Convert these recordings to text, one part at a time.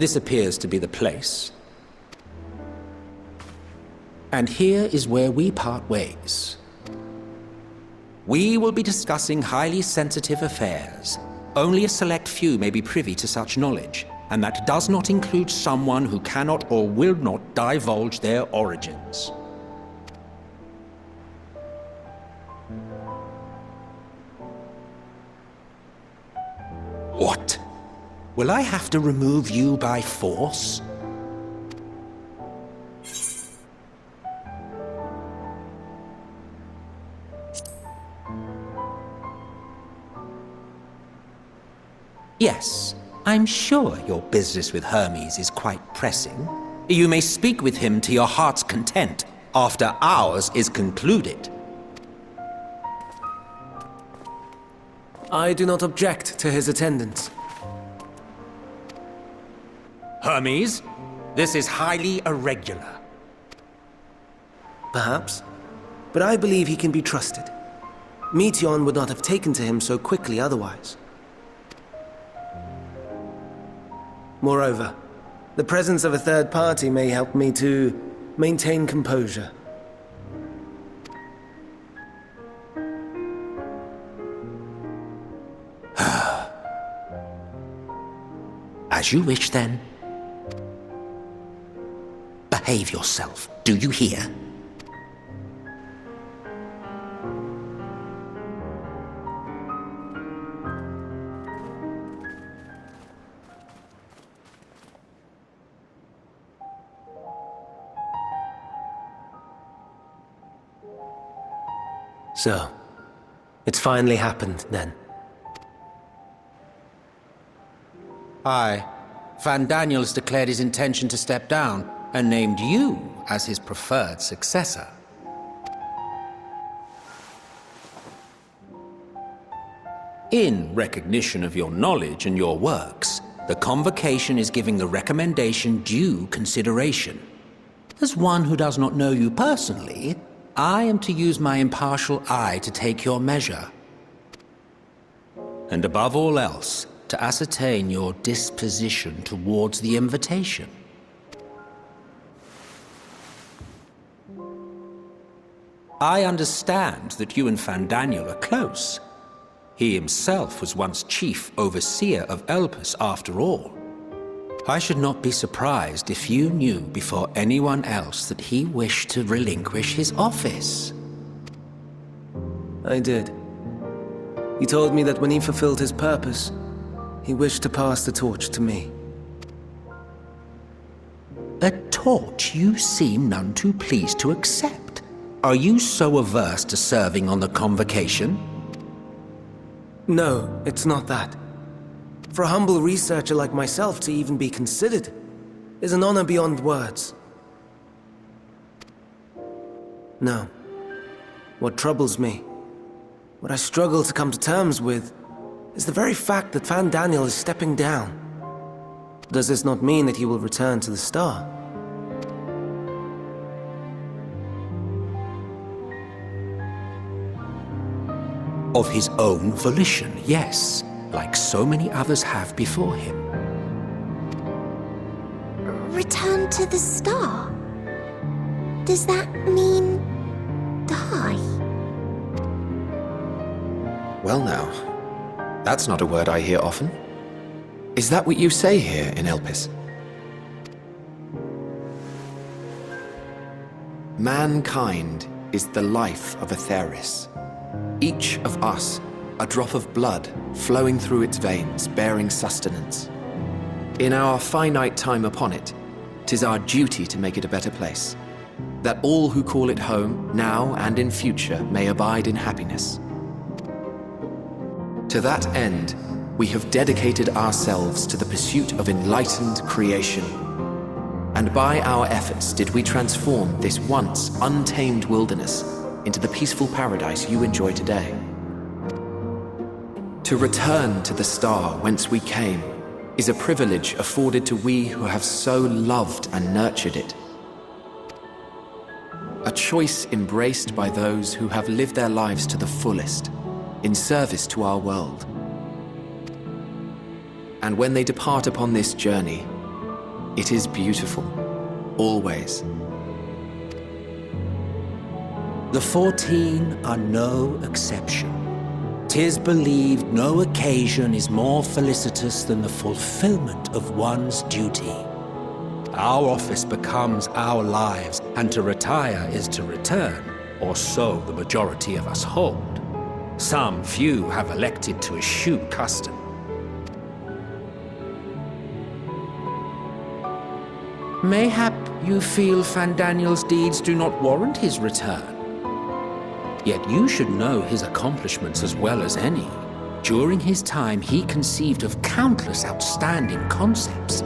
this appears to be the place. And here is where we part ways. We will be discussing highly sensitive affairs. Only a select few may be privy to such knowledge, and that does not include someone who cannot or will not divulge their origins. What? Will I have to remove you by force? Yes, I'm sure your business with Hermes is quite pressing. You may speak with him to your heart's content after ours is concluded. I do not object to his attendance. Hermes, this is highly irregular. Perhaps, but I believe he can be trusted. Meteion would not have taken to him so quickly otherwise. Moreover, the presence of a third party may help me to maintain composure. As you wish, then. Behave yourself, do you hear? So, it's finally happened, then. Aye. Van Daniels declared his intention to step down, and named you as his preferred successor. In recognition of your knowledge and your works, the Convocation is giving the recommendation due consideration. As one who does not know you personally, I am to use my impartial eye to take your measure. And above all else, to ascertain your disposition towards the invitation. I understand that you and Van Daniel are close. He himself was once chief overseer of Elpis after all. I should not be surprised if you knew before anyone else that he wished to relinquish his office. I did. He told me that when he fulfilled his purpose, he wished to pass the torch to me. A torch you seem none too pleased to accept. Are you so averse to serving on the Convocation? No, it's not that. For a humble researcher like myself to even be considered is an honor beyond words. No. What troubles me, what I struggle to come to terms with, is the very fact that Van Daniel is stepping down. Does this not mean that he will return to the Star? Of his own volition, yes, like so many others have before him. Return to the Star? Does that mean die? Well now, that's not a word I hear often. Is that what you say here in Elpis? Mankind is the life of Atheris. Each of us, a drop of blood flowing through its veins, bearing sustenance. In our finite time upon it, 'tis our duty to make it a better place, that all who call it home, now and in future, may abide in happiness. To that end, we have dedicated ourselves to the pursuit of enlightened creation. And by our efforts did we transform this once untamed wilderness into the peaceful paradise you enjoy today. To return to the Star whence we came is a privilege afforded to we who have so loved and nurtured it. A choice embraced by those who have lived their lives to the fullest, in service to our world. And when they depart upon this journey, It is beautiful. Always. The 14 are no exception. 'Tis believed no occasion is more felicitous than the fulfillment of one's duty. Our office becomes our lives, and to retire is to return, or so the majority of us hold. Some few have elected to eschew custom. Mayhap you feel Fandaniel's deeds do not warrant his return. Yet you should know his accomplishments as well as any. During his time, he conceived of countless outstanding concepts.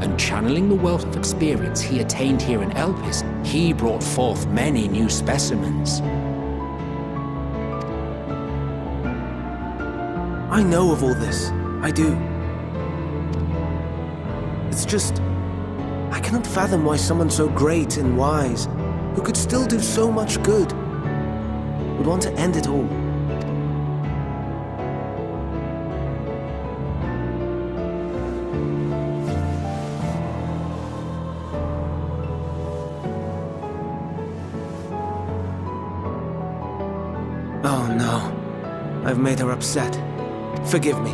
And channeling the wealth of experience he attained here in Elpis, he brought forth many new specimens. I know of all this. I do. It's just, I cannot fathom why someone so great and wise, who could still do so much good, would want to end it all. Oh no, I've made her upset. Forgive me.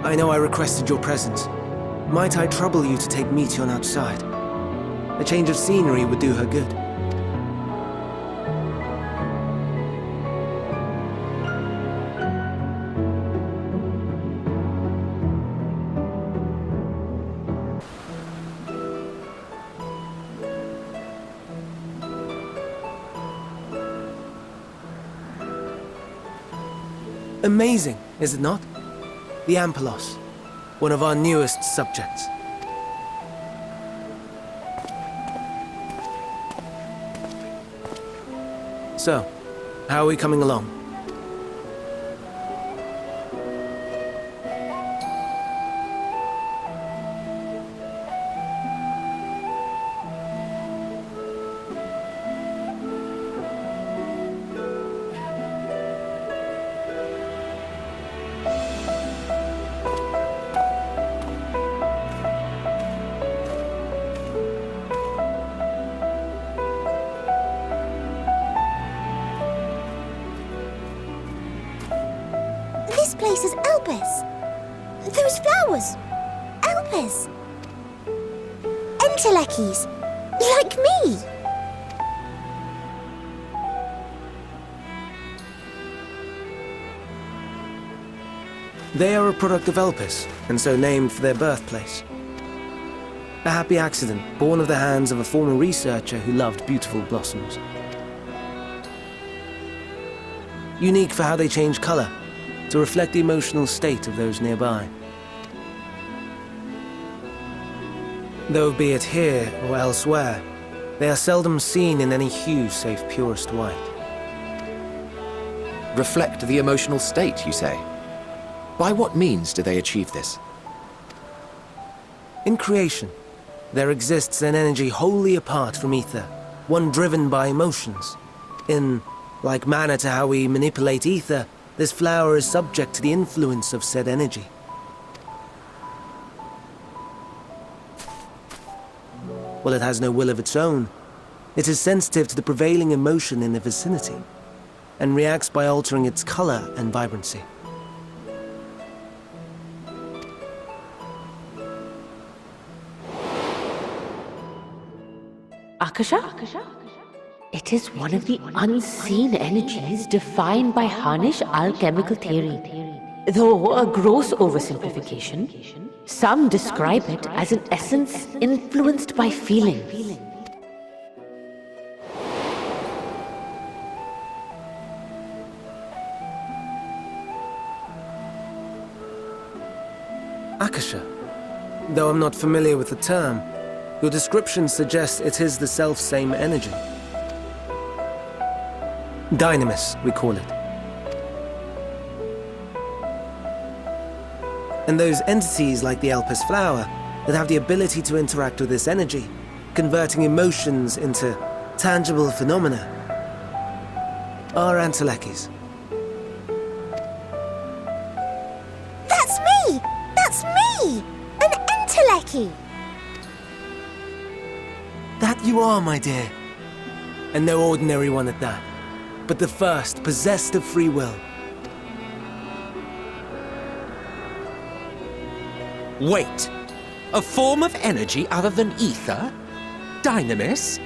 I know I requested your presence. Might I trouble you to take Meteion outside? A change of scenery would do her good. Amazing, is it not? The Ampelos, one of our newest subjects. So, how are we coming along? This place is Elpis. Those flowers. Elpis. Entelekis. Like me. They are a product of Elpis, and so named for their birthplace. A happy accident, born of the hands of a former researcher who loved beautiful blossoms. Unique for how they change color, to reflect the emotional state of those nearby. Though be it here or elsewhere, they are seldom seen in any hue save purest white. Reflect the emotional state, you say? By what means do they achieve this? In creation, there exists an energy wholly apart from ether, one driven by emotions. In like manner to how we manipulate ether, this flower is subject to the influence of said energy. While it has no will of its own, it is sensitive to the prevailing emotion in the vicinity, and reacts by altering its color and vibrancy. Akasha? It is one of the unseen energies defined by Harnish alchemical theory. Though a gross oversimplification, some describe it as an essence influenced by feeling. Akasha. Though I'm not familiar with the term, your description suggests it is the self-same energy. Dynamis, we call it. And those entities like the Elpis flower that have the ability to interact with this energy, converting emotions into tangible phenomena, are Entelekis. That's me! That's me! An Enteleki! Entelechy! That you are, my dear. And no ordinary one at that, but the first possessed of free will. Wait! A form of energy other than ether? Dynamis?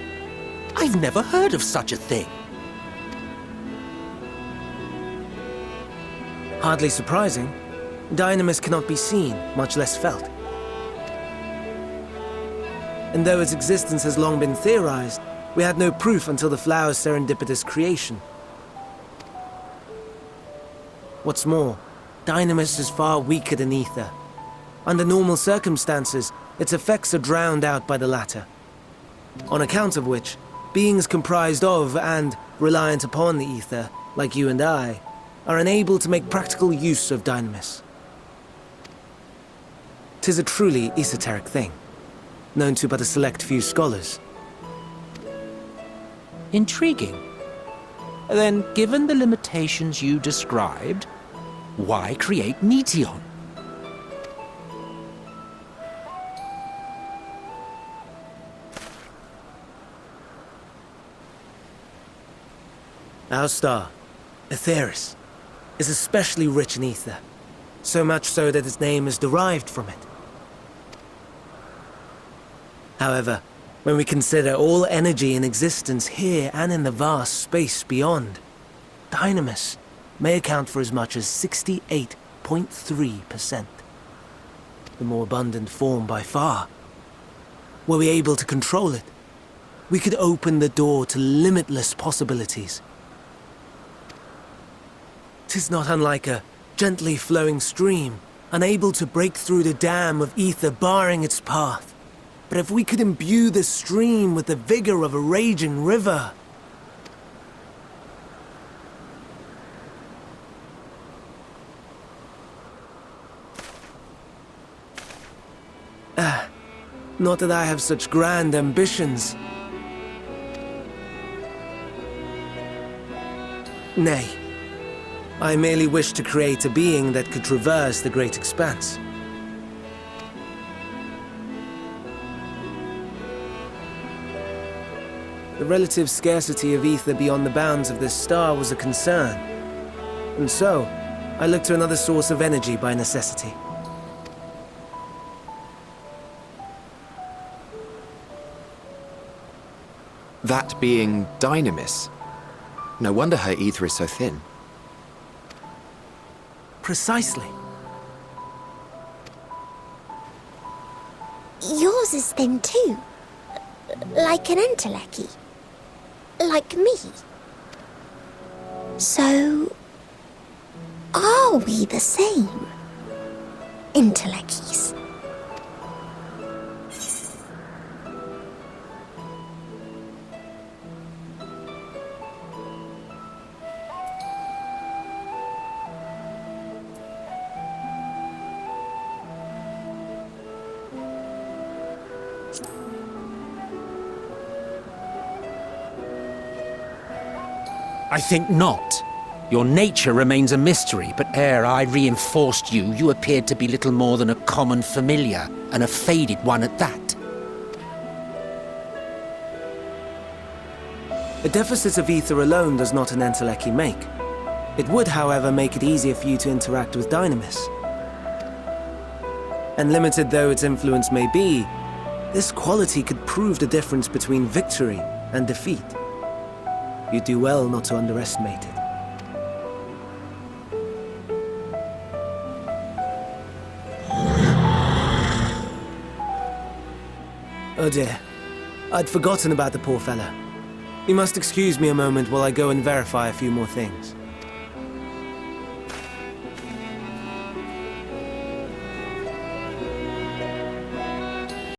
I've never heard of such a thing. Hardly surprising. Dynamis cannot be seen, much less felt. And though its existence has long been theorized, we had no proof until the flower's serendipitous creation. What's more, Dynamis is far weaker than ether. Under normal circumstances, its effects are drowned out by the latter. On account of which, beings comprised of and reliant upon the ether, like you and I, are unable to make practical use of Dynamis. 'Tis a truly esoteric thing, known to but a select few scholars. Intriguing. Then, given the limitations you described, why create Meteon? Our star, Aetheris, is especially rich in ether, so much so that its name is derived from it. However, when we consider all energy in existence here and in the vast space beyond, Dynamis may account for as much as 68.3%. The more abundant form by far. Were we able to control it, we could open the door to limitless possibilities. 'Tis not unlike a gently flowing stream, unable to break through the dam of ether barring its path. But if we could imbue the stream with the vigor of a raging river... Not that I have such grand ambitions. Nay. I merely wish to create a being that could traverse the great expanse. The relative scarcity of ether beyond the bounds of this star was a concern. And so, I looked to another source of energy by necessity. That being Dynamis. No wonder her ether is so thin. Precisely. Yours is thin too. Like an entelechy. Like me. So... are we the same? Entelecchies. I think not. Your nature remains a mystery, but ere I reinforced you, you appeared to be little more than a common familiar, and a faded one at that. A deficit of ether alone does not an entelechy make. It would, however, make it easier for you to interact with Dynamis. And limited though its influence may be, this quality could prove the difference between victory and defeat. You do well not to underestimate it. Oh dear. I'd forgotten about the poor fella. You must excuse me a moment while I go and verify a few more things.